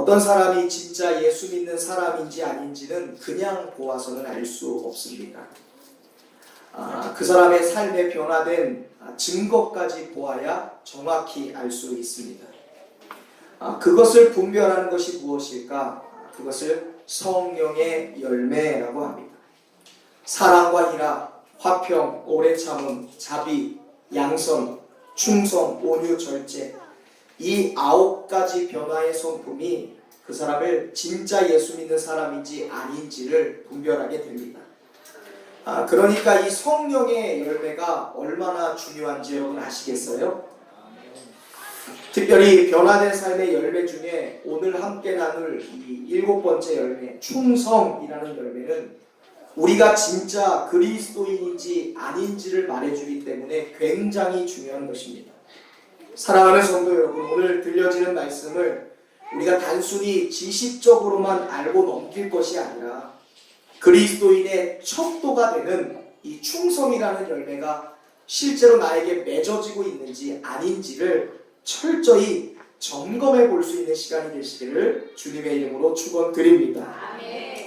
어떤 사람이 진짜 예수 믿는 사람인지 아닌지는 그냥 보아서는 알 수 없습니다. 그 사람의 삶에 변화된 증거까지 보아야 정확히 알 수 있습니다. 그것을 분별하는 것이 무엇일까? 그것을 성령의 열매라고 합니다. 사랑과 희락, 화평, 오래 참음, 자비, 양선, 충성, 온유, 절제, 이 9가지 변화의 성품이 그 사람을 진짜 예수 믿는 사람인지 아닌지를 분별하게 됩니다. 그러니까 이 성령의 열매가 얼마나 중요한지 여러분 아시겠어요? 특별히 변화된 삶의 열매 중에 오늘 함께 나눌 이 7번째 열매, 충성이라는 열매는 우리가 진짜 그리스도인인지 아닌지를 말해주기 때문에 굉장히 중요한 것입니다. 사랑하는 성도 여러분, 오늘 들려지는 말씀을 우리가 단순히 지식적으로만 알고 넘길 것이 아니라 그리스도인의 척도가 되는 이 충성이라는 열매가 실제로 나에게 맺어지고 있는지 아닌지를 철저히 점검해 볼 수 있는 시간이 되시기를 주님의 이름으로 축원드립니다.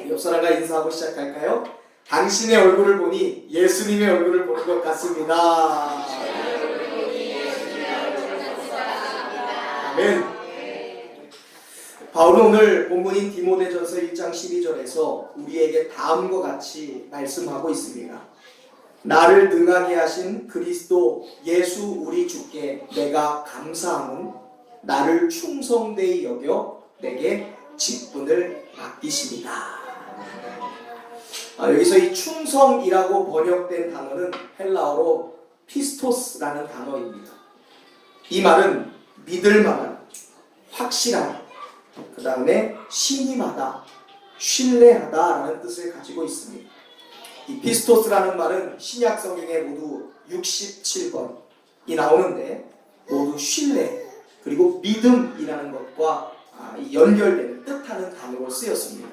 옆 사람과 인사하고 시작할까요? 당신의 얼굴을 보니 예수님의 얼굴을 보는 것 같습니다. 아멘. 바울은 오늘 본문인 디모데전서 1장 12절에서 우리에게 다음과 같이 말씀하고 있습니다. 나를 능하게 하신 그리스도 예수 우리 주께 내가 감사함은 나를 충성되이 여겨 내게 직분을 맡기십니다. 여기서 이 충성이라고 번역된 단어는 헬라어로 피스토스라는 단어입니다. 이 말은 믿을만한, 확실한, 그 다음에 신임하다, 신뢰하다라는 뜻을 가지고 있습니다. 이 피스토스라는 말은 신약 성경에 모두 67번이 나오는데 모두 신뢰 그리고 믿음이라는 것과 연결되는 뜻하는 단어로 쓰였습니다.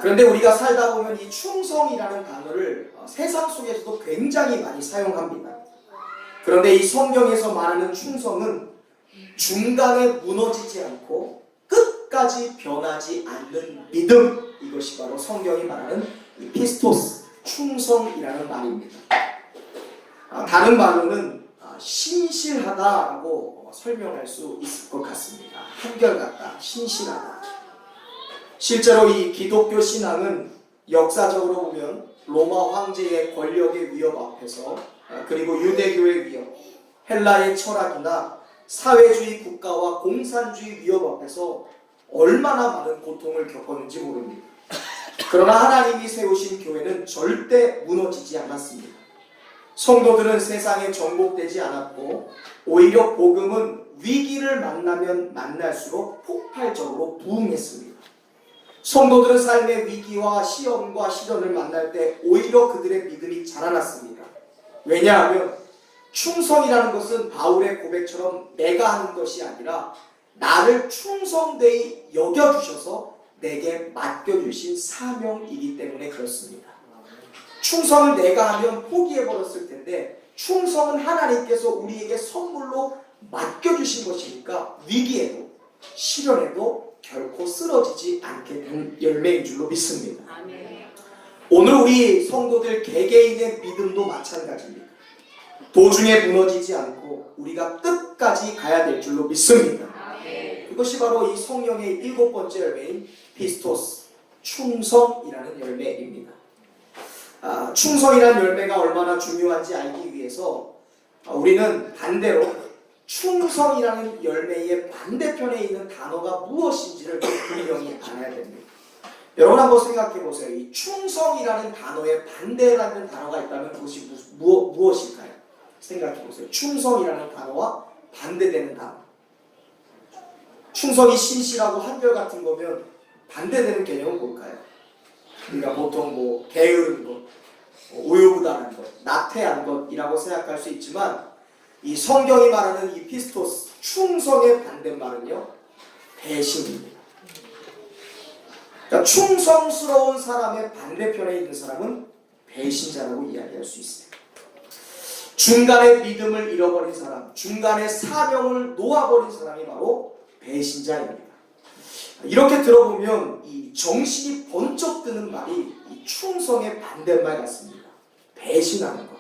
그런데 우리가 살다 보면 이 충성이라는 단어를 세상 속에서도 굉장히 많이 사용합니다. 그런데 이 성경에서 말하는 충성은 중간에 무너지지 않고 끝까지 변하지 않는 믿음, 이것이 바로 성경이 말하는 이 피스토스, 충성이라는 말입니다. 다른 말로는 신실하다라고 설명할 수 있을 것 같습니다. 한결같다, 신실하다. 실제로 이 기독교 신앙은 역사적으로 보면 로마 황제의 권력의 위협 앞에서, 그리고 유대교의 위협, 헬라의 철학이나 사회주의 국가와 공산주의 위협 앞에서 얼마나 많은 고통을 겪었는지 모릅니다. 그러나 하나님이 세우신 교회는 절대 무너지지 않았습니다. 성도들은 세상에 정복되지 않았고 오히려 복음은 위기를 만나면 만날수록 폭발적으로 부흥했습니다. 성도들은 삶의 위기와 시험과 시련을 만날 때 오히려 그들의 믿음이 자라났습니다. 왜냐하면 충성이라는 것은 바울의 고백처럼 내가 하는 것이 아니라 나를 충성되이 여겨주셔서 내게 맡겨주신 사명이기 때문에 그렇습니다. 충성을 내가 하면 포기해버렸을 텐데 충성은 하나님께서 우리에게 선물로 맡겨주신 것이니까 위기에도 시련에도 결코 쓰러지지 않게 된 열매인 줄로 믿습니다. 오늘 우리 성도들 개개인의 믿음도 마찬가지입니다. 도중에 무너지지 않고 우리가 끝까지 가야 될 줄로 믿습니다. 그것이 바로 이 성령의 7번째 열매인 피스토스, 충성이라는 열매입니다. 충성이라는 열매가 얼마나 중요한지 알기 위해서 우리는 반대로 충성이라는 열매의 반대편에 있는 단어가 무엇인지를 분명히 알아야 됩니다. 여러분 한번 생각해 보세요. 이 충성이라는 단어의 반대라는 단어가 있다면 그것이 무엇일까요? 생각해 보세요. 충성이라는 단어와 반대되는 단어. 충성이 신실하고 한결같은 거면 반대되는 개념은 뭘까요? 그러니까 보통 게으른 것, 우유부단한 것, 나태한 것이라고 생각할 수 있지만 이 성경이 말하는 이 피스토스, 충성의 반대말은요, 배신입니다. 그러니까 충성스러운 사람의 반대편에 있는 사람은 배신자라고 이야기할 수 있어요. 중간에 믿음을 잃어버린 사람, 중간에 사명을 놓아버린 사람이 바로 배신자입니다. 이렇게 들어보면 이 정신이 번쩍 드는 말이 이 충성의 반대말 같습니다. 배신하는 것.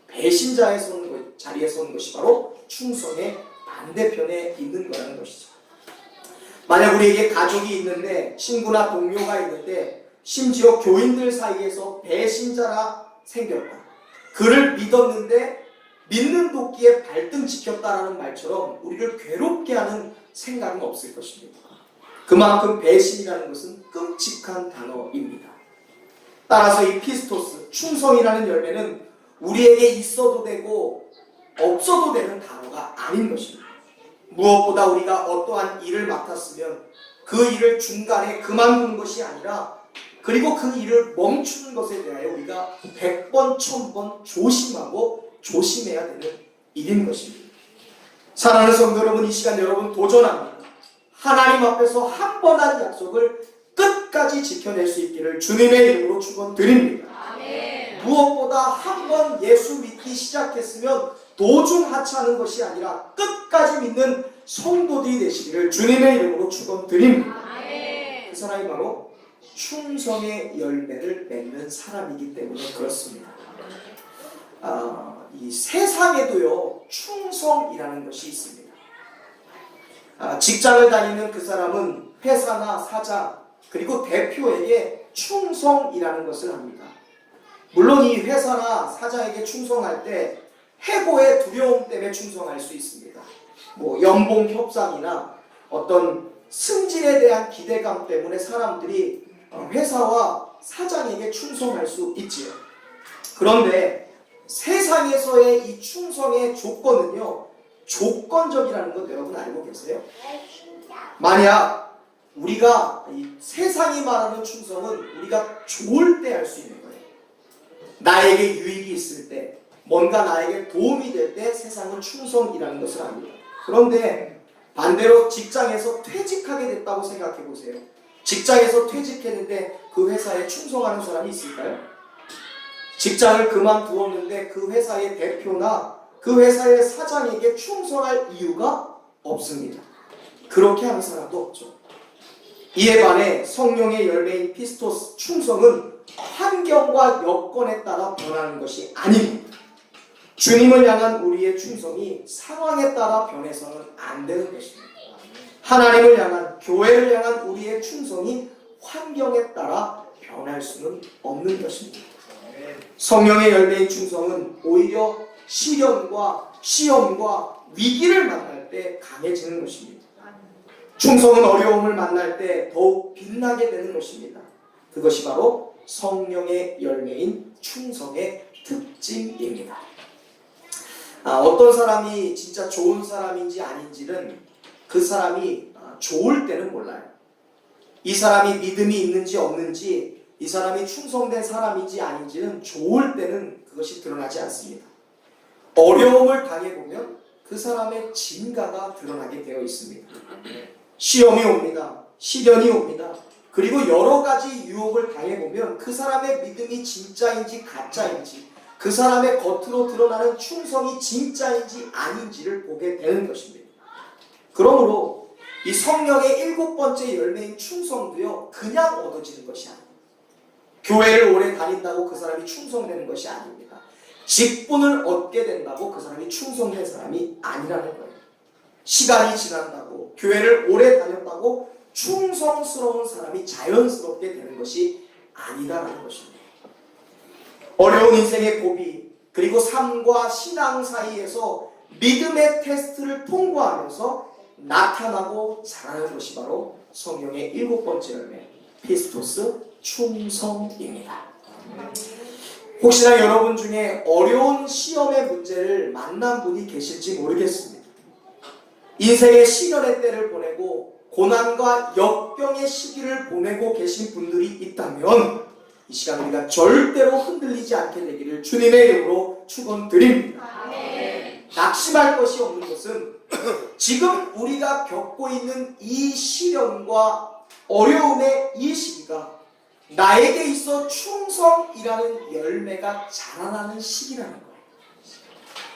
배신자의 자리에 서는 것이 바로 충성의 반대편에 있는 거라는 것이죠. 만약 우리에게 가족이 있는데, 친구나 동료가 있는데, 심지어 교인들 사이에서 배신자라 생겼다. 그를 믿었는데 믿는 도끼에 발등 찍혔다라는 말처럼 우리를 괴롭게 하는 생각은 없을 것입니다. 그만큼 배신이라는 것은 끔찍한 단어입니다. 따라서 이 피스토스, 충성이라는 열매는 우리에게 있어도 되고 없어도 되는 단어가 아닌 것입니다. 무엇보다 우리가 어떠한 일을 맡았으면 그 일을 중간에 그만두는 것이 아니라, 그리고 그 일을 멈추는 것에 대하여 우리가 100번, 1000번 조심하고 조심해야 되는 일인 것입니다. 사랑하는 성도 여러분, 이 시간 여러분 도전합니다. 하나님 앞에서 한 번 한 약속을 끝까지 지켜낼 수 있기를 주님의 이름으로 축원드립니다. 무엇보다 한 번 예수 믿기 시작했으면 도중 하차하는 것이 아니라 끝까지 믿는 성도들이 되시기를 주님의 이름으로 축원드립니다. 그 사람이 바로 충성의 열매를 맺는 사람이기 때문에 그렇습니다. 이 세상에도요, 충성이라는 것이 있습니다. 직장을 다니는 그 사람은 회사나 사장, 그리고 대표에게 충성이라는 것을 합니다. 물론 이 회사나 사장에게 충성할 때 해고의 두려움 때문에 충성할 수 있습니다. 연봉 협상이나 어떤 승진에 대한 기대감 때문에 사람들이 회사와 사장에게 충성할 수 있지요. 그런데 세상에서의 이 충성의 조건은요, 조건적이라는 것 여러분 알고 계세요? 만약 우리가 이 세상이 말하는 충성은 우리가 좋을 때 할 수 있는 거예요. 나에게 유익이 있을 때, 뭔가 나에게 도움이 될 때 세상은 충성이라는 것을 압니다. 그런데 반대로 직장에서 퇴직하게 됐다고 생각해 보세요. 직장에서 퇴직했는데 그 회사에 충성하는 사람이 있을까요? 직장을 그만두었는데 그 회사의 대표나 그 회사의 사장에게 충성할 이유가 없습니다. 그렇게 하는 사람도 없죠. 이에 반해 성령의 열매인 피스토스 충성은 환경과 여건에 따라 변하는 것이 아닙니다. 주님을 향한 우리의 충성이 상황에 따라 변해서는 안 되는 것입니다. 하나님을 향한, 교회를 향한 우리의 충성이 환경에 따라 변할 수는 없는 것입니다. 성령의 열매인 충성은 오히려 시련과 시험과 위기를 만날 때 강해지는 것입니다. 충성은 어려움을 만날 때 더욱 빛나게 되는 것입니다. 그것이 바로 성령의 열매인 충성의 특징입니다. 어떤 사람이 진짜 좋은 사람인지 아닌지는 그 사람이 좋을 때는 몰라요. 이 사람이 믿음이 있는지 없는지, 이 사람이 충성된 사람인지 아닌지는 좋을 때는 그것이 드러나지 않습니다. 어려움을 당해보면 그 사람의 진가가 드러나게 되어 있습니다. 시험이 옵니다. 시련이 옵니다. 그리고 여러 가지 유혹을 당해보면 그 사람의 믿음이 진짜인지 가짜인지, 그 사람의 겉으로 드러나는 충성이 진짜인지 아닌지를 보게 되는 것입니다. 그러므로 이 성령의 7번째 열매인 충성도요, 그냥 얻어지는 것이 아닙니다. 교회를 오래 다닌다고 그 사람이 충성되는 것이 아닙니다. 직분을 얻게 된다고 그 사람이 충성된 사람이 아니라는 거예요. 시간이 지난다고, 교회를 오래 다녔다고 충성스러운 사람이 자연스럽게 되는 것이 아니다라는 것입니다. 어려운 인생의 고비, 그리고 삶과 신앙 사이에서 믿음의 테스트를 통과하면서 나타나고 자라는 것이 바로 성령의 7번째 열매, 피스토스 충성입니다. 혹시나 여러분 중에 어려운 시험의 문제를 만난 분이 계실지 모르겠습니다. 인생의 시련의 때를 보내고 고난과 역경의 시기를 보내고 계신 분들이 있다면 이 시간 우리가 절대로 흔들리지 않게 되기를 주님의 이름으로 축원드립니다. 낙심할 것이 없는 것은 지금 우리가 겪고 있는 이 시련과 어려움의 이 시기가 나에게 있어 충성이라는 열매가 자라나는 시기라는 거예요.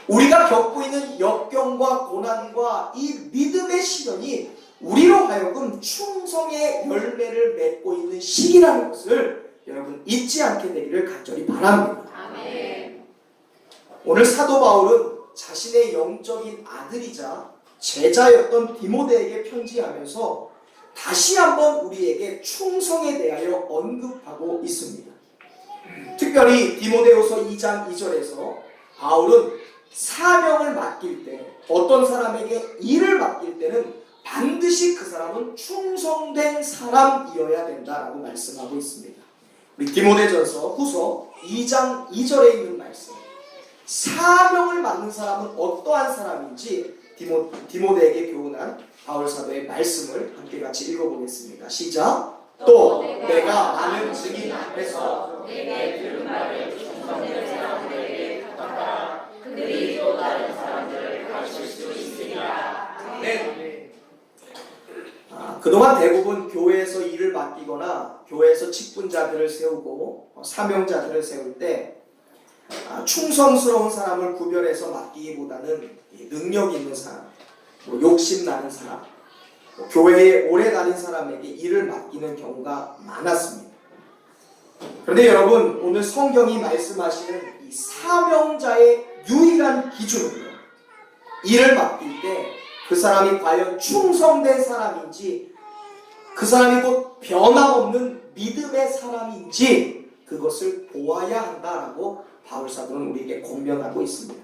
우리가 겪고 있는 역경과 고난과 이 믿음의 시련이 우리로 하여금 충성의 열매를 맺고 있는 시기라는 것을 여러분 잊지 않게 되기를 간절히 바랍니다. 아멘. 오늘 사도 바울은 자신의 영적인 아들이자 제자였던 디모데에게 편지하면서 다시 한번 우리에게 충성에 대하여 언급하고 있습니다. 특별히 디모데후서 2장 2절에서 바울은 사명을 맡길 때, 어떤 사람에게 일을 맡길 때는 반드시 그 사람은 충성된 사람이어야 된다라고 말씀하고 있습니다. 우리 디모데전서 후서 2장 2절에 있는 말씀, 사명을 맡는 사람은 어떠한 사람인지 디모데에게 교훈한 바울 사도의 말씀을 함께 같이 읽어보겠습니다. 시작. 또 내가 많은 증인 앞에서 내게 들은 말을 충성된 사람들에게 부탁하라. 그들이 또 다른 사람들을 가르칠 수 있으리라. 아멘. 그동안 대부분 교회에서 일을 맡기거나 교회에서 직분자들을 세우고 사명자들을 세울 때 충성스러운 사람을 구별해서 맡기기보다는 능력 있는 사람, 욕심 나는 사람, 교회에 오래 다닌 사람에게 일을 맡기는 경우가 많았습니다. 그런데 여러분, 오늘 성경이 말씀하시는 이 사명자의 유일한 기준은요, 일을 맡길 때 그 사람이 과연 충성된 사람인지, 그 사람이 곧 변함없는 믿음의 사람인지 그것을 보아야 한다라고 바울 사도는 우리에게 권면하고 있습니다.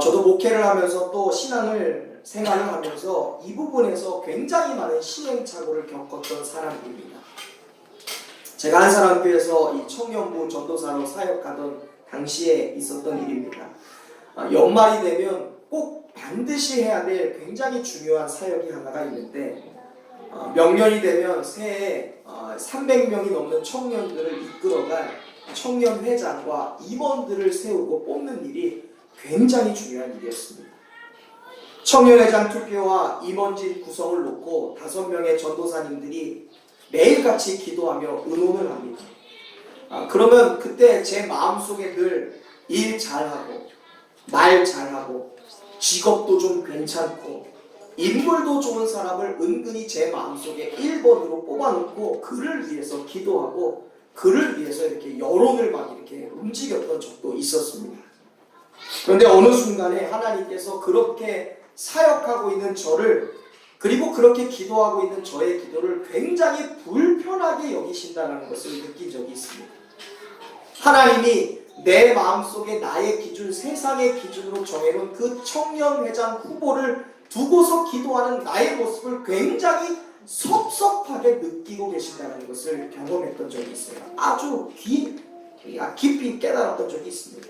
저도 목회를 하면서 또 신앙을 생활을 하면서 이 부분에서 굉장히 많은 시행착오를 겪었던 사람입니다. 제가 한사람교회에서 이 청년부 전도사로 사역하던 당시에 있었던 일입니다. 연말이 되면 꼭 반드시 해야 될 굉장히 중요한 사역이 하나가 있는데, 명년이 되면 새해 300명이 넘는 청년들을 이끌어갈 청년회장과 임원들을 세우고 뽑는 일이 굉장히 중요한 일이었습니다. 청년회장 투표와 임원진 구성을 놓고 5명의 전도사님들이 매일같이 기도하며 의논을 합니다. 그러면 그때 제 마음속에 늘 일 잘하고 말 잘하고 직업도 좀 괜찮고 인물도 좋은 사람을 은근히 제 마음속에 1번으로 뽑아놓고 그를 위해서 기도하고 그를 위해서 이렇게 여론을 막 이렇게 움직였던 적도 있었습니다. 그런데 어느 순간에 하나님께서 그렇게 사역하고 있는 저를, 그리고 그렇게 기도하고 있는 저의 기도를 굉장히 불편하게 여기신다는 것을 느낀 적이 있습니다. 하나님이 내 마음속에 나의 기준, 세상의 기준으로 정해놓은 그 청년회장 후보를 두고서 기도하는 나의 모습을 굉장히 섭섭하게 느끼고 계신다는 것을 경험했던 적이 있어요. 아주 깊이 깨달았던 적이 있습니다.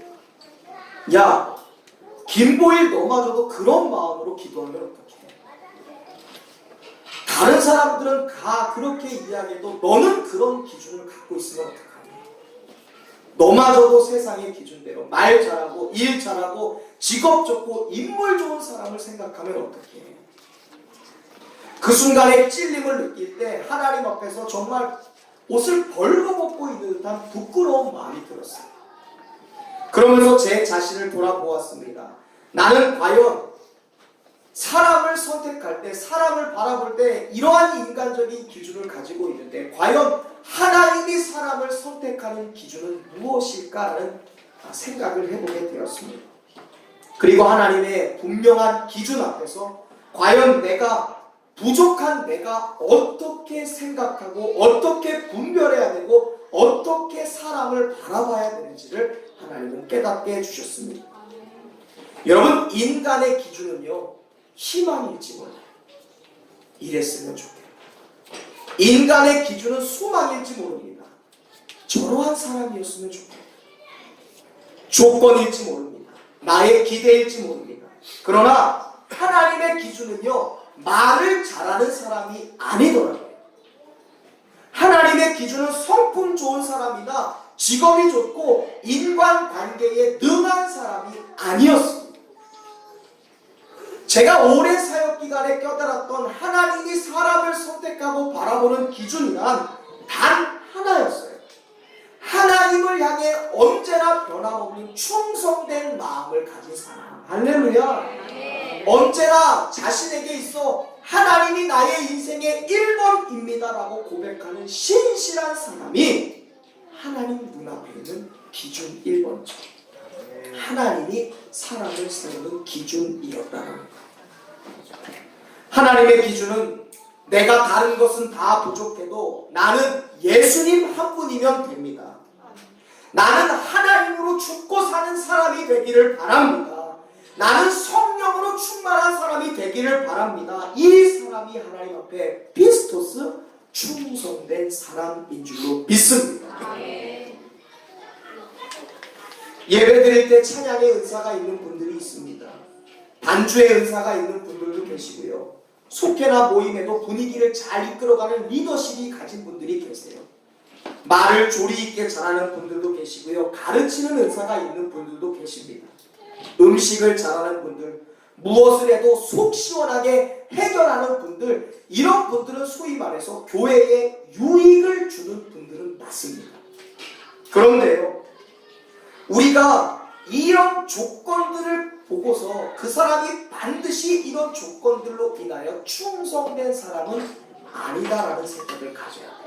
야, 김보일 너마저도 그런 마음으로 기도하면 어떡해? 다른 사람들은 다 그렇게 이야기해도 너는 그런 기준을 갖고 있으면 어떡하니? 너마저도 세상의 기준대로 말 잘하고 일 잘하고 직업 좋고 인물 좋은 사람을 생각하면 어떡해? 그 순간에 찔림을 느낄 때 하나님 앞에서 정말 옷을 벌거벗고 있는 듯한 부끄러운 마음이 들었어요. 그러면서 제 자신을 돌아보았습니다. 나는 과연 사람을 선택할 때, 사람을 바라볼 때 이러한 인간적인 기준을 가지고 있는데 과연 하나님이 사람을 선택하는 기준은 무엇일까라는 생각을 해보게 되었습니다. 그리고 하나님의 분명한 기준 앞에서 과연 내가 부족한 내가 어떻게 생각하고 어떻게 분별해야 되고 어떻게 사람을 바라봐야 되는지를 하나님은 깨닫게 해주셨습니다. 여러분, 인간의 기준은요, 희망일지 몰라요. 이랬으면 좋겠다. 인간의 기준은 소망일지 모릅니다. 저러한 사람이었으면 좋겠다. 조건일지 모릅니다. 나의 기대일지 모릅니다. 그러나 하나님의 기준은요, 말을 잘하는 사람이 아니더라고요. 하나님의 기준은 성품 좋은 사람이나 직업이 좋고 인간관계에 능한 사람이 아니었습니다. 제가 오랜 사역기간에 깨달았던 하나님이 사람을 선택하고 바라보는 기준이란 단 하나였어요. 하나님을 향해 언제나 변함없는 충성된 마음을 가진 사람. 할렐루야. 언제나 자신에게 있어 하나님이 나의 인생의 1번입니다라고 고백하는 신실한 사람이 하나님 눈앞에는 기준 1번이죠. 하나님이 사람을 세우는 기준이었다는 거예요. 하나님의 기준은 내가 다른 것은 다 부족해도 나는 예수님 한 분이면 됩니다. 나는 하나님으로 죽고 사는 사람이 되기를 바랍니다. 나는 성령으로 충만한 사람이 되기를 바랍니다. 이 사람이 하나님 앞에 피스토스 충성된 사람인 줄로 믿습니다. 예배 드릴 때 찬양의 은사가 있는 분들이 있습니다. 반주의 은사가 있는 분들도 계시고요. 속회나 모임에도 분위기를 잘 이끌어가는 리더십이 가진 분들이 계세요. 말을 조리 있게 잘하는 분들도 계시고요. 가르치는 은사가 있는 분들도 계십니다. 음식을 잘하는 분들, 무엇을 해도 속 시원하게 해결하는 분들, 이런 분들은 소위 말해서 교회에 유익을 주는 분들은 맞습니다. 그런데요, 우리가 이런 조건들을 보고서 그 사람이 반드시 이런 조건들로 인하여 충성된 사람은 아니다라는 생각을 가져야 돼요.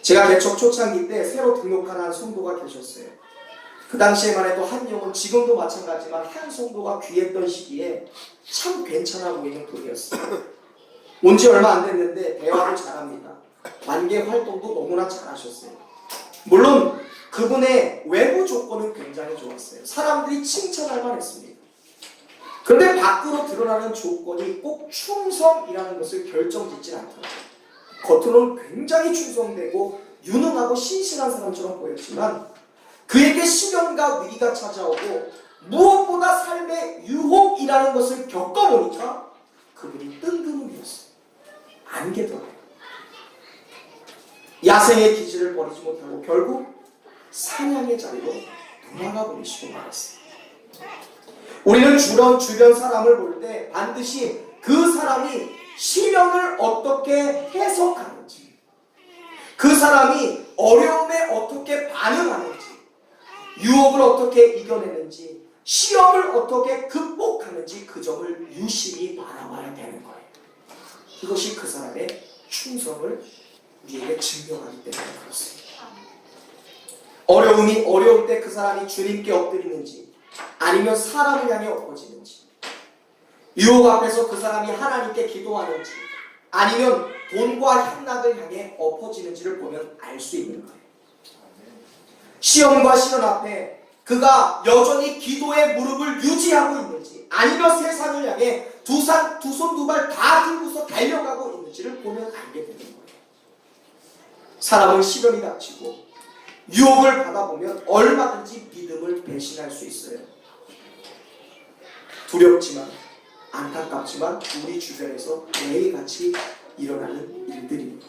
제가 개척 초창기 때 새로 등록한 한 성도가 계셨어요. 그 당시에만 해도 한영은 지금도 마찬가지지만 한 성도가 귀했던 시기에 참 괜찮아 보이는 분이었어요. 온 지 얼마 안 됐는데 대화를 잘합니다. 만개 활동도 너무나 잘하셨어요. 물론 그분의 외부 조건은 굉장히 좋았어요. 사람들이 칭찬할 만했습니다. 그런데 밖으로 드러나는 조건이 꼭 충성이라는 것을 결정짓지 않더라고요. 겉으로는 굉장히 충성되고 유능하고 신실한 사람처럼 보였지만 그에게 시련과 위기가 찾아오고 무엇보다 삶의 유혹이라는 것을 겪어보니까 그분이 뜬금이었어요. 안개더라고요. 야생의 기질을 버리지 못하고 결국 사냥의 자리로 돌아가 버리시고 말았어요. 우리는 주변 사람을 볼 때 반드시 그 사람이 시련을 어떻게 해석하는지, 그 사람이 어려움에 어떻게 반응하는지, 유혹을 어떻게 이겨내는지, 시험을 어떻게 극복하는지 그 점을 유심히 바라봐야 되는 거예요. 이것이 그 사람의 충성을 우리에게 증명하기 때문에 그렇습니다. 어려움이 어려울 때 그 사람이 주님께 엎드리는지 아니면 사람을 향해 엎어지는지, 유혹 앞에서 그 사람이 하나님께 기도하는지 아니면 돈과 향락을 향해 엎어지는지를 보면 알 수 있는 거예요. 시험과 시련 앞에 그가 여전히 기도의 무릎을 유지하고 있는지 아니면 세상을 향해 두 손 두 발 다 들고서 달려가고 있는지를 보면 알게 되는 거예요. 사람은 시련이 닥치고 유혹을 받아보면 얼마든지 믿음을 배신할 수 있어요. 두렵지만 안타깝지만 우리 주변에서 매일같이 일어나는 일들입니다.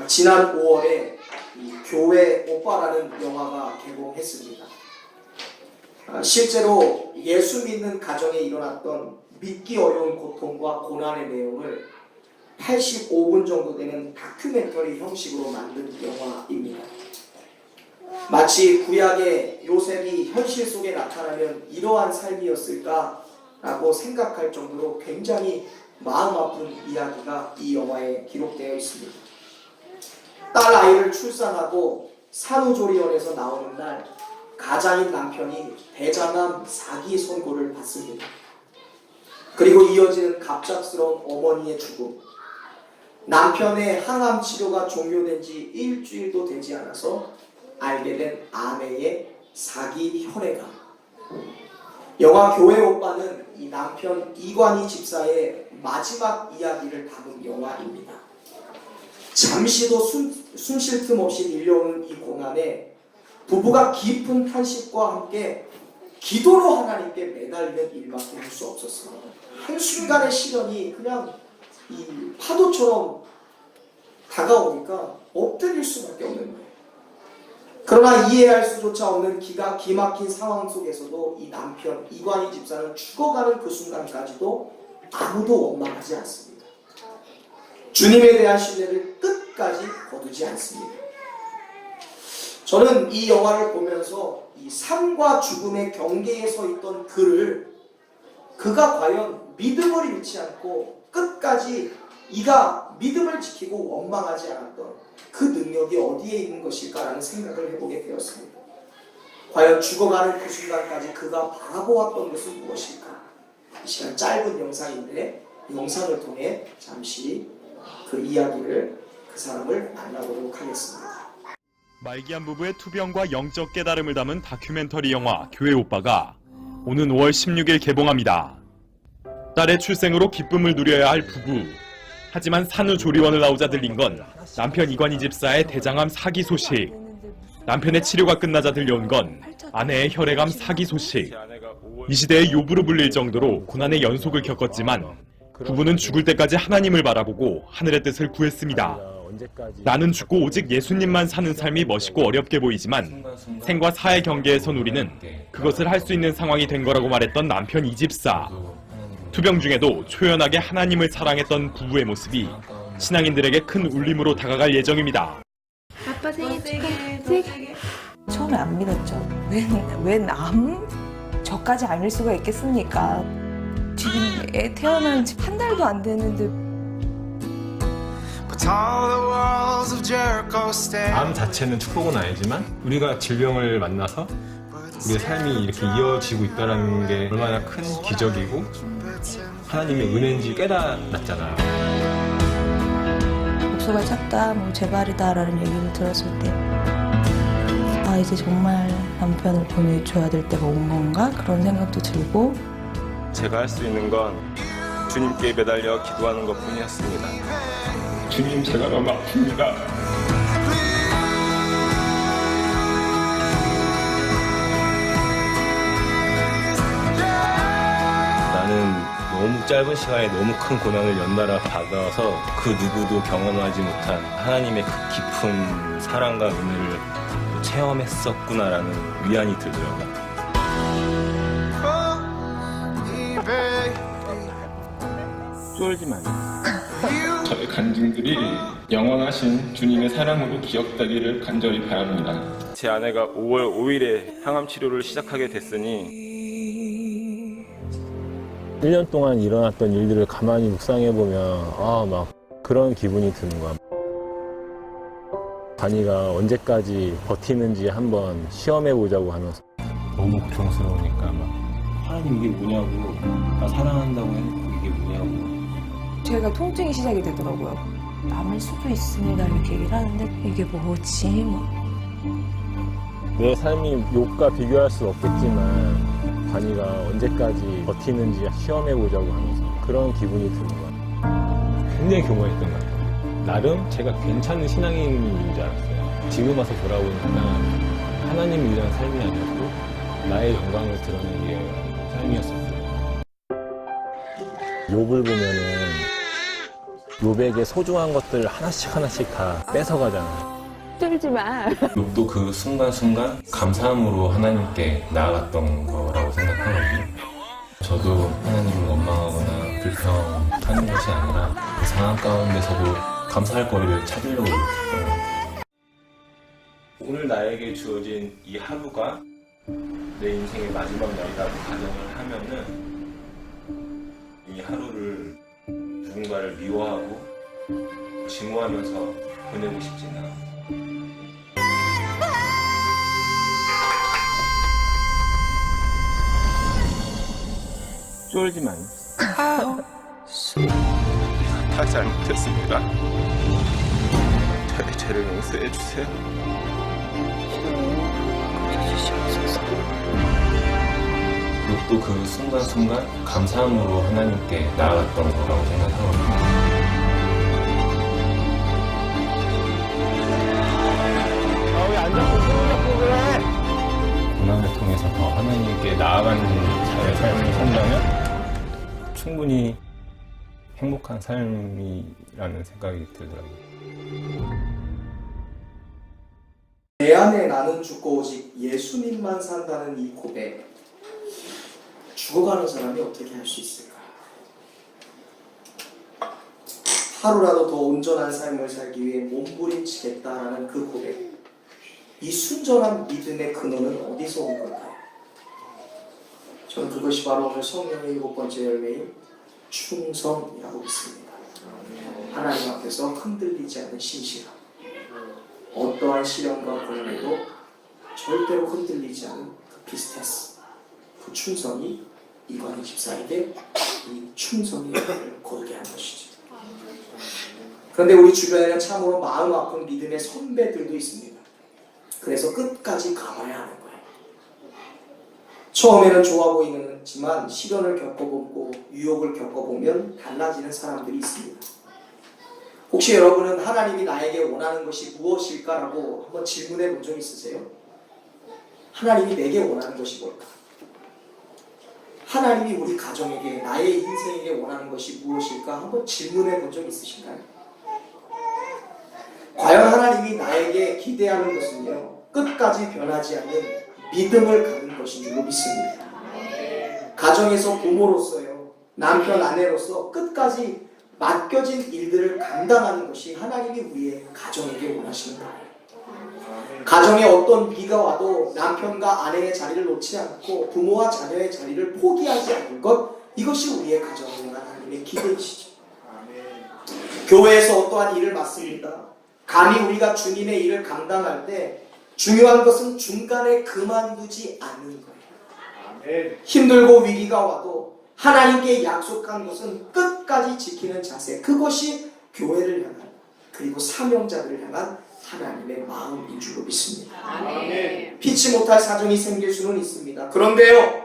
지난 5월에 교회 오빠라는 영화가 개봉했습니다. 실제로 예수 믿는 가정에 일어났던 믿기 어려운 고통과 고난의 내용을 85분 정도 되는 다큐멘터리 형식으로 만든 영화입니다. 마치 구약의 요셉이 현실 속에 나타나면 이러한 삶이었을까라고 생각할 정도로 굉장히 마음 아픈 이야기가 이 영화에 기록되어 있습니다. 딸 아이를 출산하고 산후조리원에서 나오는 날 가장인 남편이 대장암 4기 선고를 받습니다. 그리고 이어지는 갑작스러운 어머니의 죽음. 남편의 항암 치료가 종료된 지 일주일도 되지 않아서 알게 된 아내의 4기 혈액암. 영화 교회 오빠는 이 남편 이관희 집사의 마지막 이야기를 담은 영화입니다. 잠시도 숨 쉴 틈 없이 밀려오는 이 고난에 부부가 깊은 탄식과 함께 기도로 하나님께 매달리는 일밖에 할 수 없었습니다. 한순간의 시련이 그냥 이 파도처럼 다가오니까 엎드릴 수밖에 없는 거예요. 그러나 이해할 수조차 없는 기가 기막힌 상황 속에서도 이 남편 이관희 집사는 죽어가는 그 순간까지도 아무도 원망하지 않습니다. 주님에 대한 신뢰를 끝까지 거두지 않습니다. 저는 이 영화를 보면서 이 삶과 죽음의 경계에 서 있던 그가 과연 믿음을 잃지 않고 끝까지 이가 믿음을 지키고 원망하지 않았던 그 능력이 어디에 있는 것일까라는 생각을 해보게 되었습니다. 과연 죽어가는 그 순간까지 그가 바라보았던 것은 무엇일까? 이 시간 짧은 영상인데 영상을 통해 잠시 그 이야기를 그 사람을 만나보도록 하겠습니다. 말기암 부부의 투병과 영적 깨달음을 담은 다큐멘터리 영화 교회 오빠가 오는 5월 16일 개봉합니다. 딸의 출생으로 기쁨을 누려야 할 부부. 하지만 산후조리원을 나오자 들린 건 남편 이관희 집사의 대장암 사기 소식. 남편의 치료가 끝나자 들려온 건 아내의 혈액암 사기 소식. 이 시대의 요부로 불릴 정도로 고난의 연속을 겪었지만 부부는 죽을 때까지 하나님을 바라보고 하늘의 뜻을 구했습니다. 나는 죽고 오직 예수님만 사는 삶이 멋있고 어렵게 보이지만 생과 사의 경계에선 우리는 그것을 할 수 있는 상황이 된 거라고 말했던 남편 이집사. 투병 중에도 초연하게 하나님을 사랑했던 부부의 모습이 신앙인들에게 큰 울림으로 다가갈 예정입니다. 아빠 생일 축하해. 처음에 안 믿었죠. 웬 암? 저까지 아닐 수가 있겠습니까? 지금 애 태어난 지 한 달도 안 됐는데 암 자체는 축복은 아니지만 우리가 질병을 만나서 우리의 삶이 이렇게 이어지고 있다는 게 얼마나 큰 기적이고 하나님의 은혜인지 깨달았잖아요. 목소가 작다, 뭐 재발이다라는 얘기를 들었을 때 아, 이제 정말 남편을 보내줘야 될 때가 온 건가? 그런 생각도 들고 제가 할 수 있는 건 주님께 매달려 기도하는 것뿐이었습니다. 주님, 제가 너무 아픕니다. 나는 너무 짧은 시간에 너무 큰 고난을 연달아 받아서 그 누구도 경험하지 못한 하나님의 그 깊은 사랑과 은혜를 체험했었구나라는 위안이 들더라고요. 쫄지 마요. 저의 간증들이 영원하신 주님의 사랑으로 기억되기를 간절히 바랍니다. 제 아내가 5월 5일에 항암 치료를 시작하게 됐으니 1년 동안 일어났던 일들을 가만히 묵상해보면 막 그런 기분이 드는 거야. 관이가 언제까지 버티는지 한번 시험해보자고 하면서 너무 고통스러우니까 막 하나님 이게 뭐냐고, 나 사랑한다고 해놓고 이게 뭐냐고. 제가 통증이 시작이 되더라고요. 남을 수도 있습니다 이렇게 얘기를 하는데 이게 뭐지? 뭐. 내 삶이 욕과 비교할 수 없겠지만 관이가 언제까지 버티는지 시험해보자고 하면서 그런 기분이 드는 거야. 굉장히 교만했던 것 같아요. 나름 제가 괜찮은 신앙인인 줄 알았어요. 지금 와서 돌아보니까 하나님을 위한 삶이 아니었고 나의 영광을 드러내기 위한 삶이었었어요. 욥을 보면은 욥에게 소중한 것들 하나씩 다 뺏어가잖아요. 쫄지 마. 욥도 그 순간순간 감사함으로 하나님께 나아갔던 거라고 생각하거든요. 저도 하나님을 원망하거나 불평하는 것이 아니라 그 상황 가운데서도 감사할 거리를 찾으려고 노력했어요. 오늘 나에게 주어진 이 하루가 내 인생의 마지막 날이라고 가정을 하면은 이 하루를 누군가를 미워하고 증오하면서 보내고 싶지는 않아요. 쫄지 마요. 다 잘못했습니다. 저의 죄를 용서해 주세요. 욥도 그 순간순간 감사함으로 하나님께 나아갔던 거라고 생각하거든요. 왜 앉아서 손 잡고 그래? 고난을 통해서 더 하나님께 나아가는 자의 삶을 산다면 충분히 행복한 삶이라는 생각이 들더라고요. 내 안에 나는 죽고 오직 예수님만 산다는 이 고백, 죽어가는 사람이 어떻게 할 수 있을까? 하루라도 더 온전한 삶을 살기 위해 몸부림치겠다라는 그 고백, 이 순전한 믿음의 근원은 어디서 온 걸까요? 저는 그것이 바로 오늘 성령의 7번째 열매인 충성이라고 있습니다. 하나님 앞에서 흔들리지 않는 신실함. 어떠한 시련과 고난에도 절대로 흔들리지 않은 그 피스테스, 그 충성이 이관희 집사에게 이 충성의 길을 걸게 한 것이죠. 그런데 우리 주변에는 참으로 마음 아픈 믿음의 선배들도 있습니다. 그래서 끝까지 가봐야 하는 거예요. 처음에는 좋아 보이지만 시련을 겪어보고 유혹을 겪어보면 달라지는 사람들이 있습니다. 혹시 여러분은 하나님이 나에게 원하는 것이 무엇일까라고 한번 질문해 본 적 있으세요? 하나님이 내게 원하는 것이 뭘까? 하나님이 우리 가정에게, 나의 인생에게 원하는 것이 무엇일까? 한번 질문해 본 적 있으신가요? 과연 하나님이 나에게 기대하는 것은요, 끝까지 변하지 않는 믿음을 갖는 것인 줄로 믿습니다. 가정에서 부모로서요, 남편, 아내로서 끝까지 맡겨진 일들을 감당하는 것이 하나님이 우리의 가정에게 원하시는 거예요. 가정에 어떤 위기가 와도 남편과 아내의 자리를 놓지 않고 부모와 자녀의 자리를 포기하지 않는 것, 이것이 우리의 가정에 원하는 하나님의 기대이시죠. 교회에서 어떠한 일을 맡습니다. 감히 우리가 주님의 일을 감당할 때 중요한 것은 중간에 그만두지 않는 거예요. 힘들고 위기가 와도 하나님께 약속한 것은 끝까지 지키는 자세, 그것이 교회를 향한, 그리고 사명자들을 향한 하나님의 마음인 줄로 믿습니다. 피치 못할 사정이 생길 수는 있습니다. 그런데요,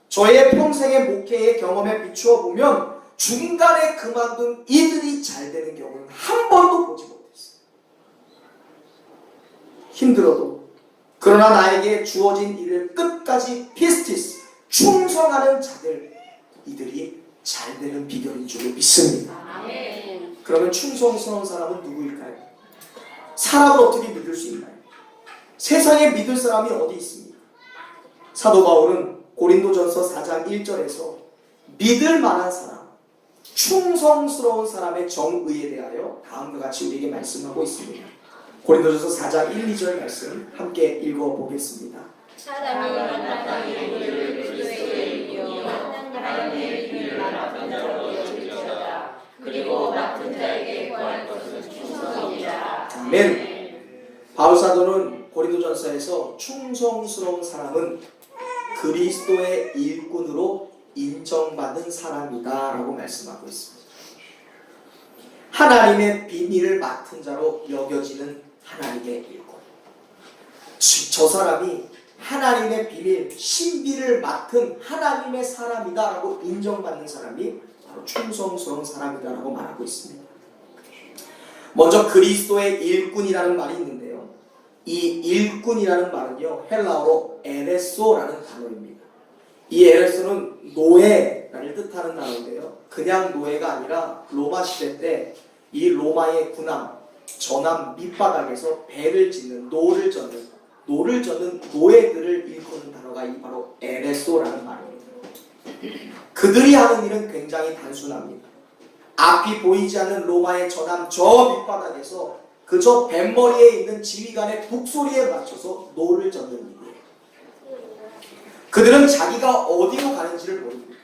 저의 평생의 목회의 경험에 비추어 보면 중간에 그만둔 이들이 잘 되는 경우는 한 번도 보지 못했어요. 힘들어도, 그러나 나에게 주어진 일을 끝까지 피스티스, 충성하는 자들, 이들이 잘 되는 비결인 줄로 믿습니다. 그러면 충성스러운 사람은 누구일까요? 사람을 어떻게 믿을 수 있나요? 세상에 믿을 사람이 어디 있습니까? 사도 바울은 고린도전서 4장 1절에서 믿을 만한 사람, 충성스러운 사람의 정의에 대하여 다음과 같이 우리에게 말씀하고 있습니다. 고린도전서 4장 1, 2절 말씀 함께 읽어보겠습니다. 사람이 마땅히 우리를 그리스도에 이기며 하나님의 비밀을 맡은 자로 여길지어다. 그리고 맡은 자에게 구할 것은 충성이라. 아멘. 바울 사도는 고린도전서에서 충성스러운 사람은 그리스도의 일꾼으로 인정받은 사람이다 라고 말씀하고 있습니다. 하나님의 비밀을 맡은 자로 여겨지는 하나님의 일꾼. 저 사람이 하나님의 비밀, 신비를 맡은 하나님의 사람이다 라고 인정받는 사람이 바로 충성스러운 사람이다 라고 말하고 있습니다. 먼저 그리스도의 일꾼이라는 말이 있는데요, 이 일꾼이라는 말은요, 헬라어로 에레소라는 단어입니다. 이 에레소는 노예를 뜻하는 단어인데요, 그냥 노예가 아니라 로마 시대 때 이 로마의 군함, 전함 밑바닥에서 배를 짓는, 노를 젓는 노예들을 일컫는 단어가 이 바로 에레소라는 말입니다. 그들이 하는 일은 굉장히 단순합니다. 앞이 보이지 않는 로마의 전함 저 밑바닥에서 그저 뱃머리에 있는 지휘관의 북소리에 맞춰서 노를 젓는 일이에요. 그들은 자기가 어디로 가는지를 모릅니다.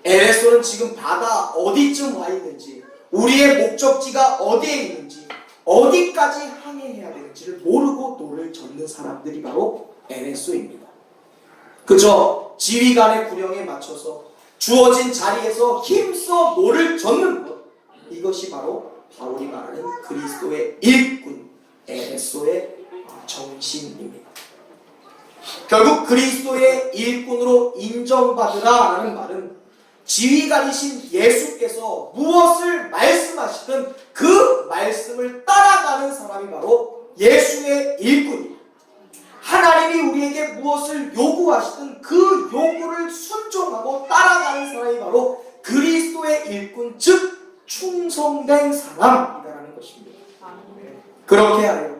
에레소는 지금 바다 어디쯤 와 있는지, 우리의 목적지가 어디에 있는지, 어디까지 항해해야 되는지를 모르고 노를 젓는 사람들이 바로 에레소입니다. 그저 지휘관의 구령에 맞춰서 주어진 자리에서 힘써 노를 젓는 것, 이것이 바로 바울이 말하는 그리스도의 일꾼, 에레소의 정신입니다. 결국 그리스도의 일꾼으로 인정받으라라는 말은 지휘관이신 예수께서 무엇을 말씀하시든 그 말씀을 따라가는 사람이 바로 예수의 일꾼입니다. 하나님이 우리에게 무엇을 요구하시든 그 요구를 순종하고 따라가는 사람이 바로 그리스도의 일꾼, 즉 충성된 사람이라는 것입니다. 그렇게 하여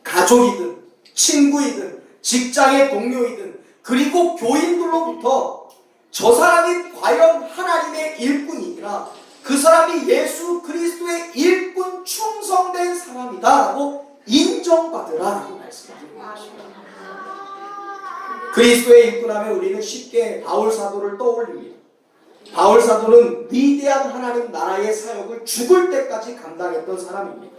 가족이든 친구이든 직장의 동료이든 그리고 교인들로부터 저 사람이 과연 하나님의 일꾼이라, 그 사람이 예수 그리스도의 일꾼 충성된 사람이다라고 인정받으라라고 말씀합니다. 그리스도의 일꾼하면 우리는 쉽게 바울 사도를 떠올립니다. 바울 사도는 위대한 하나님 나라의 사역을 죽을 때까지 감당했던 사람입니다.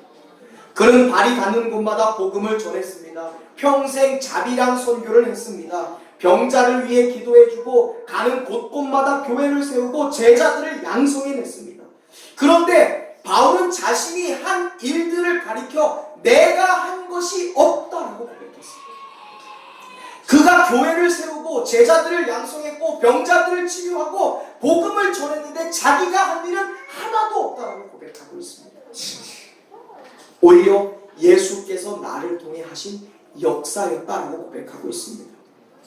그는 발이 닿는 곳마다 복음을 전했습니다. 평생 자비랑 선교를 했습니다. 병자를 위해 기도해주고 가는 곳곳마다 교회를 세우고 제자들을 양성해냈습니다. 그런데 바울은 자신이 한 일들을 가리켜 내가 한 것이 없다라고 고백했습니다. 그가 교회를 세우고 제자들을 양성했고 병자들을 치유하고 복음을 전했는데 자기가 한 일은 하나도 없다라고 고백하고 있습니다. 오히려 예수께서 나를 통해 하신 역사였다라고 고백하고 있습니다.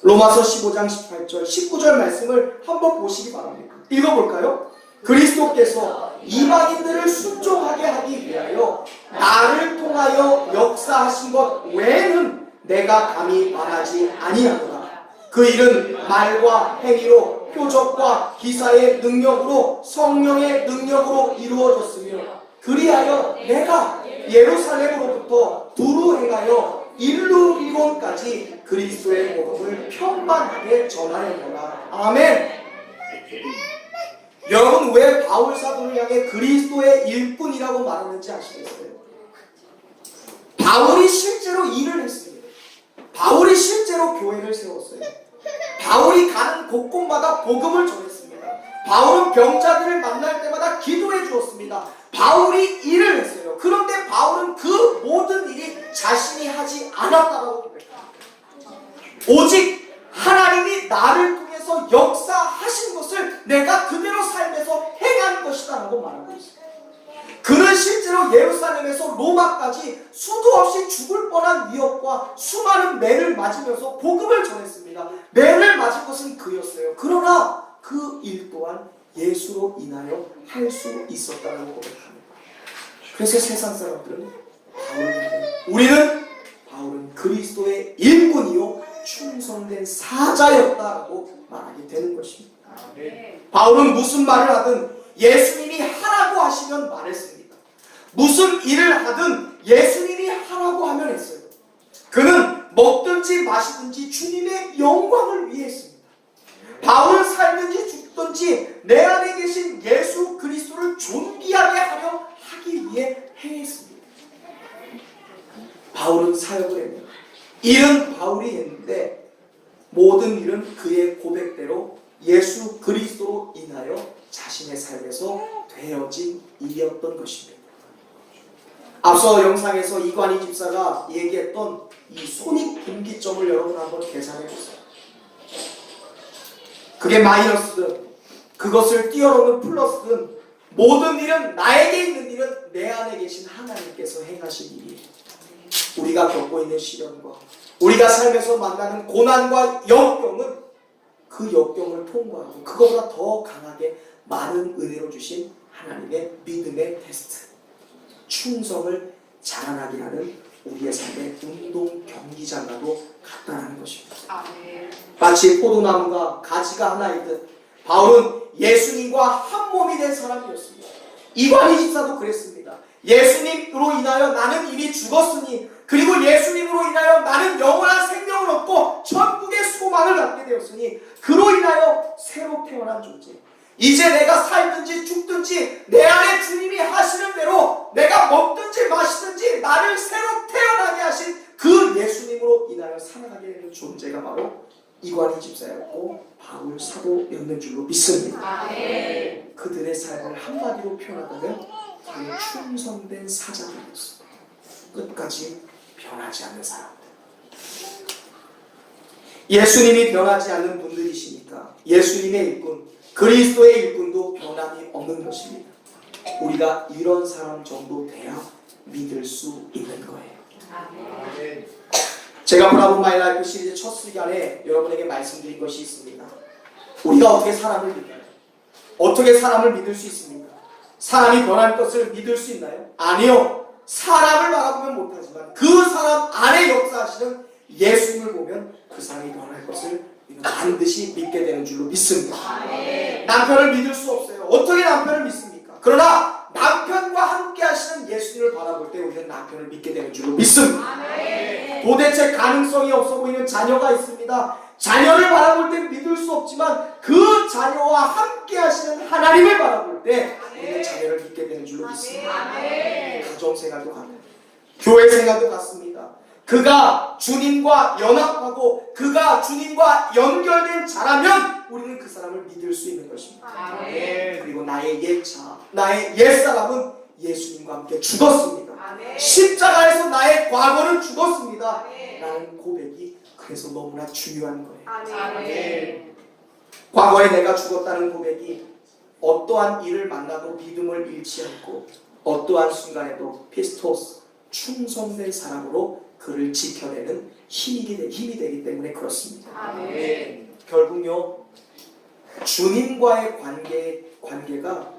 로마서 15장 18절 19절 말씀을 한번 보시기 바랍니다. 읽어볼까요? 그리스도께서 이방인들을 순종하게 하기 위하여 나를 통하여 역사하신 것 외에는 내가 감히 말하지 아니하노라. 그 일은 말과 행위로 표적과 기사의 능력으로 성령의 능력으로 이루어졌으며 그리하여 내가 예루살렘으로부터 두루 행하여 일루리온까지 그리스도의 복음을 평만하게 전하였노라. 아멘. 여러분 왜 바울 사도를 향해 그리스도의 일꾼이라고 말하는지 아시겠어요? 바울이 실제로 일을 했습니다. 바울이 실제로 교회를 세웠어요. 바울이 가는 곳곳마다 복음을 전했습니다. 바울은 병자들을 만날 때마다 기도해 주었습니다. 바울이 일을 했어요. 그런데 바울은 그 모든 일이 자신이 하지 않았다고 고백합니다. 오직 하나님이 나를 통해서 역사하신 것을 내가 그대로 삶에서 행한 것이다 라고 말하고 있습니다. 그는 실제로 예루살렘에서 로마까지 수도 없이 죽을 뻔한 위협과 수많은 매를 맞으면서 복음을 전했습니다. 매를 맞은 것은 그였어요. 그러나 그 일 또한 예수로 인하여 할 수 있었다는 고백합니다. 그래서 세상 사람들은 바울은 그리스도의 일꾼이요 충성된 사자였다라고 말하게 되는 것입니다. 바울은 무슨 말을 하든 예수님이 하라고 하시면 말했습니다. 무슨 일을 하든 예수님이 하라고 하면 했어요. 그는 먹든지 마시든지 주님의 영광을 위해 했습니다. 바울은 살든지 죽든지 내 안에 계신 예수 그리스도를 존귀하게 하려 하기 위해 행했습니다. 바울은 사역을 했습니다. 일은 바울이 했는데 모든 일은 그의 고백대로 예수 그리스도로 인하여 자신의 삶에서 되어진 일이었던 것입니다. 앞서 영상에서 이관희 집사가 얘기했던 이 손익분기점을 여러분 한번 계산해 보세요. 그게 마이너스든 그것을 뛰어넘는 플러스든 모든 일은 나에게 있는 일은 내 안에 계신 하나님께서 행하신 일이에요. 우리가 겪고 있는 시련과 우리가 삶에서 만나는 고난과 역경은 그 역경을 통과하고 그거보다 더 강하게 많은 은혜로 주신 하나님의 믿음의 테스트, 충성을 자라나게 하는 우리의 삶의 운동 경기장과도 같다는 것입니다. 마치 포도나무가 가지가 하나이듯 바울은 예수님과 한 몸이 된 사람이었습니다. 이관희 집사도 그랬습니다. 예수님으로 인하여 나는 이미 죽었으니 그리고 예수님으로 인하여 나는 영원한 생명을 얻고 천국의 소망을 갖게 되었으니 그로 인하여 새로 태어난 존재. 이제 내가 살든지 죽든지 내 안에 주님이 하시는 대로 내가 먹든지 마시든지 나를 새로 태어나게 하신 그 예수님으로 인하여 살아가게 되는 존재가 바로 이관희 집사였고 바울 사도였는 줄로 믿습니다. 그들의 삶을 한마디로 표현하자면 바로 충성된 사자들이었습니다. 끝까지 변하지 않는 사람들. 예수님이 변하지 않는 분들이시니까 예수님의 일꾼, 그리스도의 일꾼도 변함이 없는 것입니다. 우리가 이런 사람 정도 돼야 믿을 수 있는 거예요. 제가 브라보 마이 라이프 시리즈 첫 시간에 여러분에게 말씀드린 것이 있습니다. 우리가 어떻게 사람을 믿나요? 어떻게 사람을 믿을 수 있습니까? 사람이 변할 것을 믿을 수 있나요? 아니요. 사람을 바라보면 못하지만 그 사람 안에 역사하시는 예수님을 보면 그 사람이 변할 것을 반드시 믿게 되는 줄로 믿습니다. 남편을 믿을 수 없어요. 어떻게 남편을 믿습니까? 그러나 남편과 함께 하시는 예수님을 바라볼 때 우리는 남편을 믿게 되는 줄로 믿습니다. 도대체 가능성이 없어 보이는 자녀가 있습니다. 자녀를 바라볼 때 믿을 수 없지만 그 자녀와 함께 하시는 하나님을 바라볼 때 우리의 자녀를 믿게 되는 줄로 믿습니다. 가정 생활도 같아요. 교회 생활도 같습니다. 그가 주님과 연합하고 그가 주님과 연결된 자라면 우리는 그 사람을 믿을 수 있는 것입니다. 그리고 나의 옛자, 나의 옛사람은 예수님과 함께 죽었습니다. 십자가에서 나의 과거는 죽었습니다. 라는 고백이 그래서 너무나 중요한 거예요. 과거에 내가 죽었다는 고백이 어떠한 일을 만나도 믿음을 잃지 않고 어떠한 순간에도 피스토스, 충성된 사람으로 그를 지켜내는 힘이 되기 때문에 그렇습니다. 결국요, 주님과의 관계가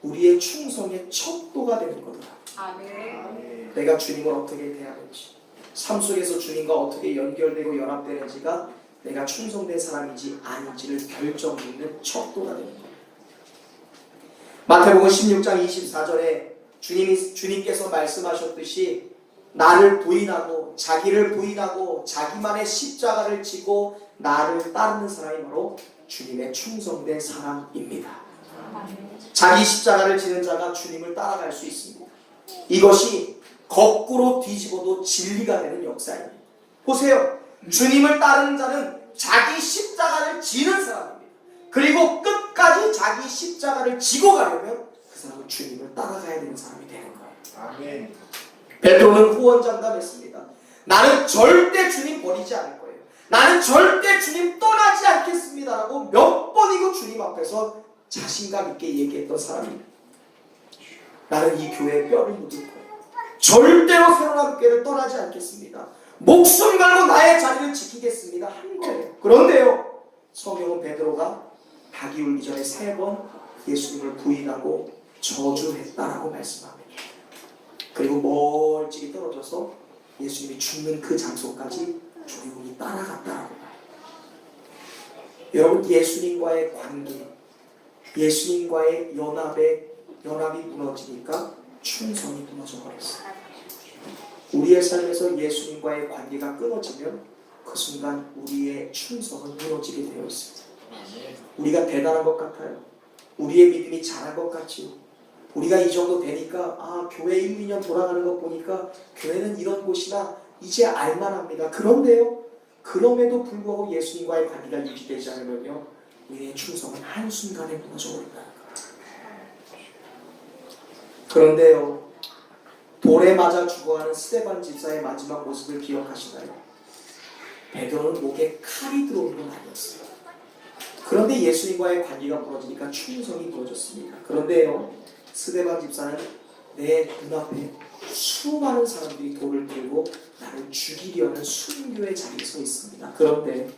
우리의 충성의 척도가 되는 거더라. 내가 주님을 어떻게 대하는지, 삶 속에서 주님과 어떻게 연결되고 연합되는지가 내가 충성된 사람인지 아닌지를 결정짓는 척도가 되는 거예요. 마태복음 16장 24절에 주님께서 말씀하셨듯이 나를 부인하고 자기를 부인하고 자기만의 십자가를 지고 나를 따르는 사람이 바로 주님의 충성된 사람입니다. 자기 십자가를 지는 자가 주님을 따라갈 수 있습니다. 이것이 거꾸로 뒤집어도 진리가 되는 역사입니다. 보세요. 주님을 따르는 자는 자기 십자가를 지는 사람입니다. 그리고 끝까지 자기 십자가를 지고 가려면 그 사람은 주님을 따라가야 되는 사람이 되는 거예요. 베드로는 후원장담했습니다. 나는 절대 주님 버리지 않을 거예요. 나는 절대 주님 떠나지 않겠습니다라고 몇 번이고 주님 앞에서 자신감 있게 얘기했던 사람입니다. 나는 이 교회에 뼈를 묻을 거예요. 절대로 새로운 교회를 떠나지 않겠습니다. 목숨 걸고 나의 자리를 지키겠습니다. 한 거예요. 그런데요, 성경은 베드로가 닭이 울기 전에 3번 예수님을 부인하고 저주했다라고 말씀합니다. 그리고 멀찍이 떨어져서 예수님이 죽는 그 장소까지 조용히 따라갔다라고 말해요. 여러분, 예수님과의 관계, 예수님과의 연합이 무너지니까 충성이 무너져 버렸어요. 우리의 삶에서 예수님과의 관계가 끊어지면 그 순간 우리의 충성은 무너지게 되어 있습니다. 우리가 대단한 것 같아요. 우리의 믿음이 잘한 것 같지요. 우리가 이 정도 되니까 교회 1, 2년 돌아가는 것 보니까 교회는 이런 곳이나 이제 알만합니다. 그런데요, 그럼에도 불구하고 예수님과의 관계가 유지되지 않으면요, 우리의 충성은 한순간에 무너져 버린다는 거예요. 그런데요, 돌에 맞아 죽어가는 스데반 집사의 마지막 모습을 기억하시나요? 베드로는 목에 칼이 들어온 건 아니었어요. 그런데 예수님과의 관계가 무너지니까 충성이 무너졌습니다. 그런데요, 스데반 집사는 내 눈앞에 수많은 사람들이 돌을 들고 나를 죽이려는 순교의 자리에 서 있습니다. 그런데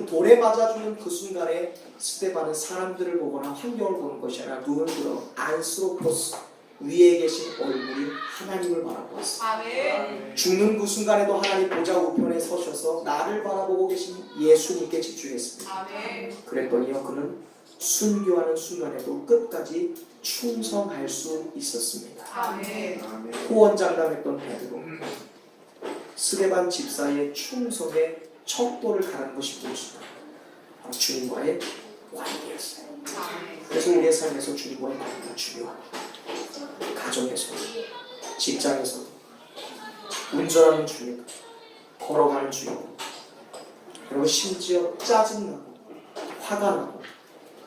돌에 맞아 죽는 그 순간에 스데반은 사람들을 보거나 환경을 보는 것이 아니라 눈을 들어 안스로포스, 위에 계신 얼굴이 하나님을 바라보았어요. 죽는 그 순간에도 하나님 보좌 우편에 서셔서 나를 바라보고 계신 예수님께 집중했습니다. 그랬더니요, 그는 순교하는 순간에도 끝까지 충성할 수 있었습니다. 후원장담했던 베드로, 스데반 집사의 충성의 척도를 가는 것이 무엇인가? 바로 주님과의 관계였어요. 그래서 우리의 삶에서 주님과의 관계가 중요합니다. 가정에서, 직장에서, 운전하는 중에, 걸어가는 중에, 그리고 심지어 짜증나고 화가 나고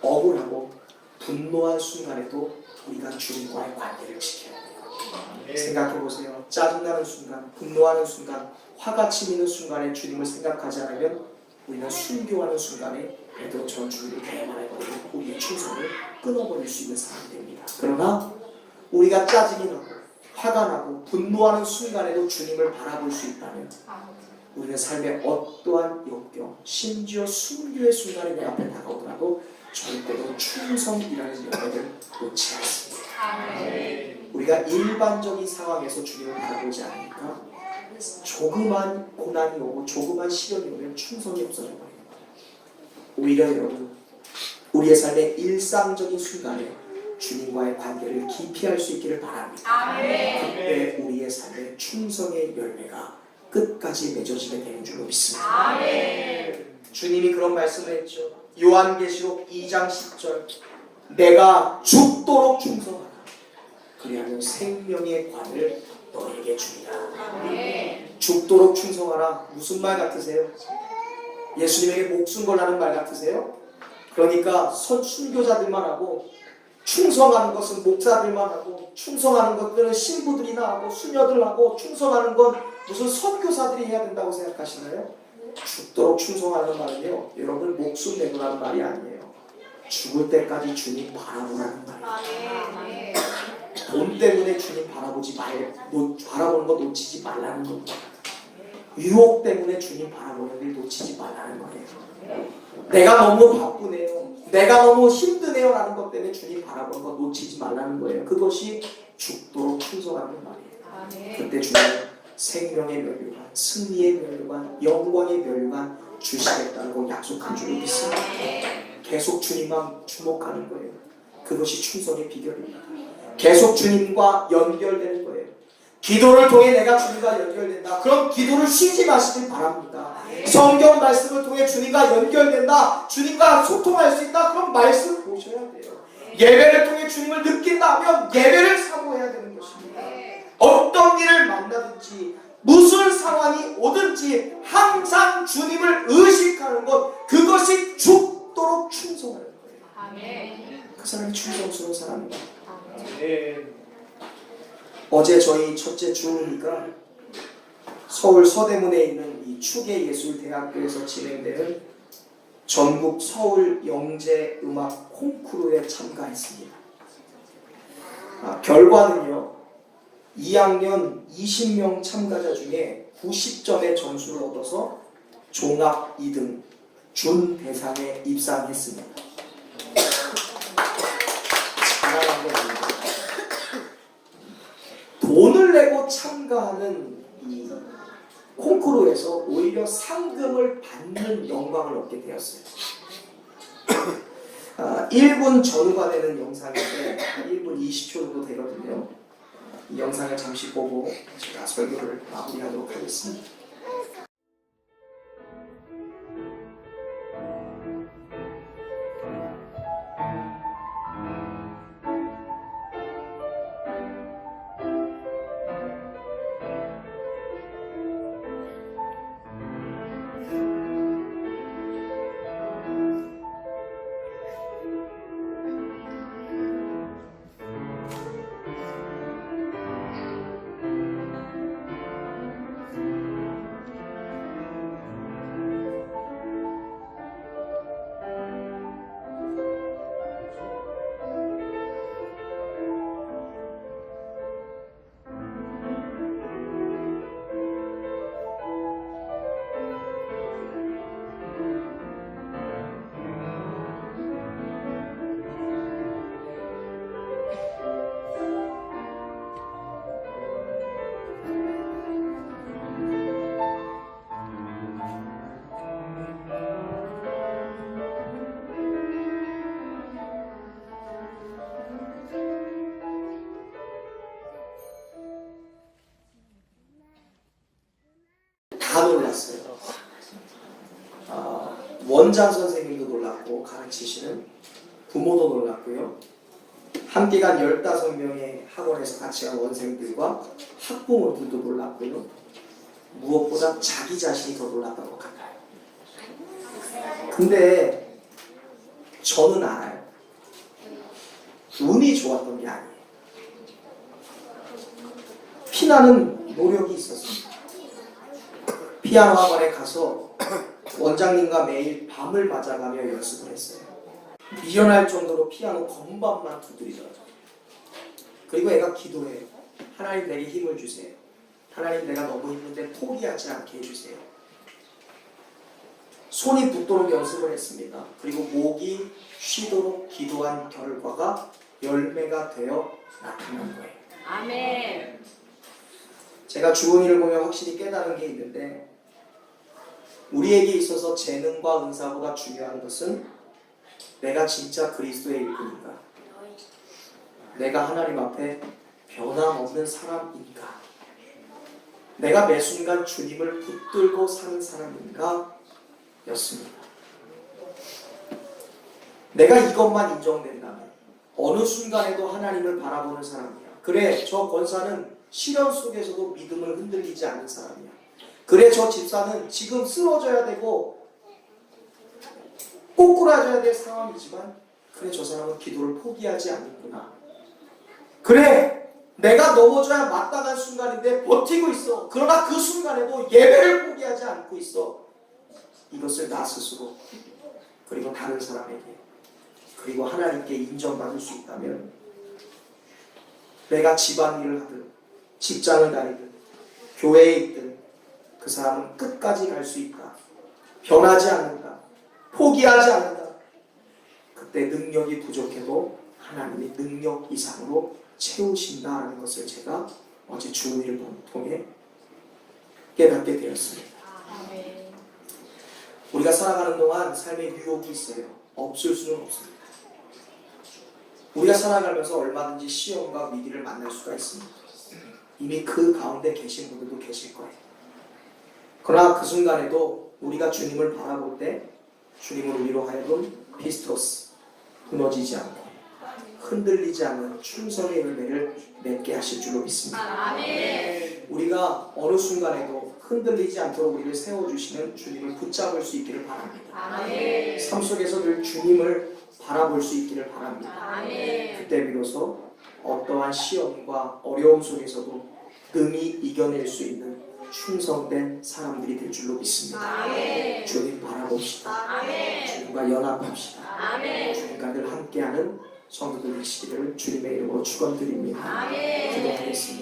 억울하고 분노한 순간에도 우리가 주님과의 관계를 지켜야 돼요. 생각해보세요. 짜증나는 순간, 분노하는 순간, 화가 치미는 순간에 주님을 생각하지 않으면 우리는 순교하는 순간에 베드로처럼 주님을 대만해버리고 우리의 충성을 끊어버릴 수 있는 사람이 됩니다. 그러나 우리가 짜증이 나고 화가 나고 분노하는 순간에도 주님을 바라볼 수 있다면 우리는 삶의 어떠한 역경, 심지어 순교의 순간이 내 앞에 다가오더라도 절대로 충성이라는 영역을 놓지 않습니다. 우리가 일반적인 상황에서 주님을 바라보지 않으니까 조그만 고난이 오고 조그만 시련이 오면 충성이 없어져 버립니다. 오히려 여러분, 우리의 삶의 일상적인 순간에 주님과의 관계를 깊이 할 수 있기를 바랍니다. 그때 우리의 삶의 충성의 열매가 끝까지 맺어지게 되는 줄로 믿습니다. 주님이 그런 말씀을 했죠. 요한계시록 2장 10절 내가 죽도록 충성하라. 그리하면 생명의 관을 너에게 주리라. 죽도록 충성하라. 무슨 말 같으세요? 예수님에게 목숨 걸라는 말 같으세요? 그러니까 순교자들만 하고 충성하는 것은 목사들만 하고 충성하는 것들은 신부들이나 하고 수녀들 하고 충성하는 건 무슨 선교사들이 해야 된다고 생각하시나요? 죽도록 충성하는 말은요, 여러분 목숨 내놓으라는 말이 아니에요. 죽을 때까지 주님 바라보라는 말이에요. 돈 때문에 주님 바라보는 거 놓치지 말라는 겁니다. 유혹 때문에 주님 바라보는 일 놓치지 말라는 거예요. 내가 너무 바쁘네요, 내가 너무 힘드네요 라는 것 때문에 주님 바라보는 거 놓치지 말라는 거예요. 그것이 죽도록 충성하는 말이에요. 그때 주님은 생명의 면류관, 승리의 면류관, 영광의 면류관 주시겠다는 거 약속한 줄로 믿습니다. 계속 주님만 주목하는 거예요. 그것이 충성의 비결입니다. 계속 주님과 연결되는 거예요. 기도를 통해 내가 주님과 연결된다. 그럼 기도를 쉬지 마시길 바랍니다. 성경 말씀을 통해 주님과 연결된다, 주님과 소통할 수 있다, 그럼 말씀 보셔야 돼요. 예배를 통해 주님을 느낀다 하면 예배를 사모해야 되는 것입니다. 어떤 일을 만나든지 무슨 상황이 오든지 항상 주님을 의식하는 것, 그것이 죽도록 충성하는 거예요. 그 사람이 충성스러운 사람입니다. 어제 저희 첫째 주우니까 서울 서대문에 있는 이 추계예술대학교에서 진행되는 전국 서울 영재음악 콩쿠르에 참가했습니다. 결과는요, 2학년 20명 참가자 중에 90점의 점수를 얻어서 종합 2등 준대상에 입상했습니다. 잘하는 겁니다. 돈을 내고 참가하는 이 콩쿠르에서 오히려 상금을 받는 영광을 얻게 되었어요. 1분 전후가 되는 영상인데 1분 20초 정도 되거든요. 이 영상을 잠시 보고 제가 설교를 마무리하도록 하겠습니다. 다 놀랐어요. 원장 선생님도 놀랐고 가르치시는 부모도 놀랐고요. 함께 간 15명의 학원에서 같이 간 원생들과 학부모들도 놀랐고요. 무엇보다 자기 자신이 더 놀랐던 것 같아요. 근데 저는 알아요. 운이 좋았던 게 아니에요. 피나는 노력이 있었습니다. 피아노 학원에 가서 원장님과 매일 밤을 맞아가며 연습을 했어요. 미련할 정도로 피아노 건반만 두드리더라고요. 그리고 애가 기도해요. 하나님 내게 힘을 주세요. 하나님 내가 너무 힘든데 포기하지 않게 해주세요. 손이 붓도록 연습을 했습니다. 그리고 목이 쉬도록 기도한 결과가 열매가 되어 나타난 거예요. 아멘. 제가 주은이를 보면 확실히 깨달은 게 있는데, 우리에게 있어서 재능과 은사보다 중요한 것은 내가 진짜 그리스도의 일꾼인가, 내가 하나님 앞에 변함없는 사람인가? 내가 매 순간 주님을 붙들고 사는 사람인가? 였습니다. 내가 이것만 인정된다면 어느 순간에도 하나님을 바라보는 사람이야. 그래, 저 권사는 시련 속에서도 믿음을 흔들리지 않는 사람이야. 그래, 저 집사는 지금 쓰러져야 되고 꼬꾸라져야 될 상황이지만 그래, 저 사람은 기도를 포기하지 않는구나. 그래, 내가 넘어져야 마땅한 순간인데 버티고 있어. 그러나 그 순간에도 예배를 포기하지 않고 있어. 이것을 나 스스로 그리고 다른 사람에게 그리고 하나님께 인정받을 수 있다면 내가 집안일을 하든 직장을 다니든 교회에 있든 그 사람은 끝까지 갈 수 있다. 변하지 않는다. 포기하지 않는다. 그때 능력이 부족해도 하나님이 능력 이상으로 채우신다라는 것을 제가 어제 주일을 통해 깨닫게 되었습니다. 우리가 살아가는 동안 삶의 유혹이 있어요. 없을 수는 없습니다. 우리가 살아가면서 얼마든지 시험과 위기를 만날 수가 있습니다. 이미 그 가운데 계신 분들도 계실 거예요. 그러나 그 순간에도 우리가 주님을 바라볼 때 주님은 우리로 하여금 피스토스, 무너지지 않고 흔들리지 않는 충성의 열매를 맺게 하실 줄로 믿습니다. 우리가 어느 순간에도 흔들리지 않도록 우리를 세워주시는 주님을 붙잡을 수 있기를 바랍니다. 삶 속에서 늘 주님을 바라볼 수 있기를 바랍니다. 그때 비로소 어떠한 시험과 어려움 속에서도 능히 이겨낼 수 있는 충성된 사람들이 될 줄로 믿습니다. 주님 바라봅시다. 주님과 연합합시다. 주님과 늘 함께하는 성도들 되시기를 주님의 이름으로 축원드립니다. 기도하겠습니다.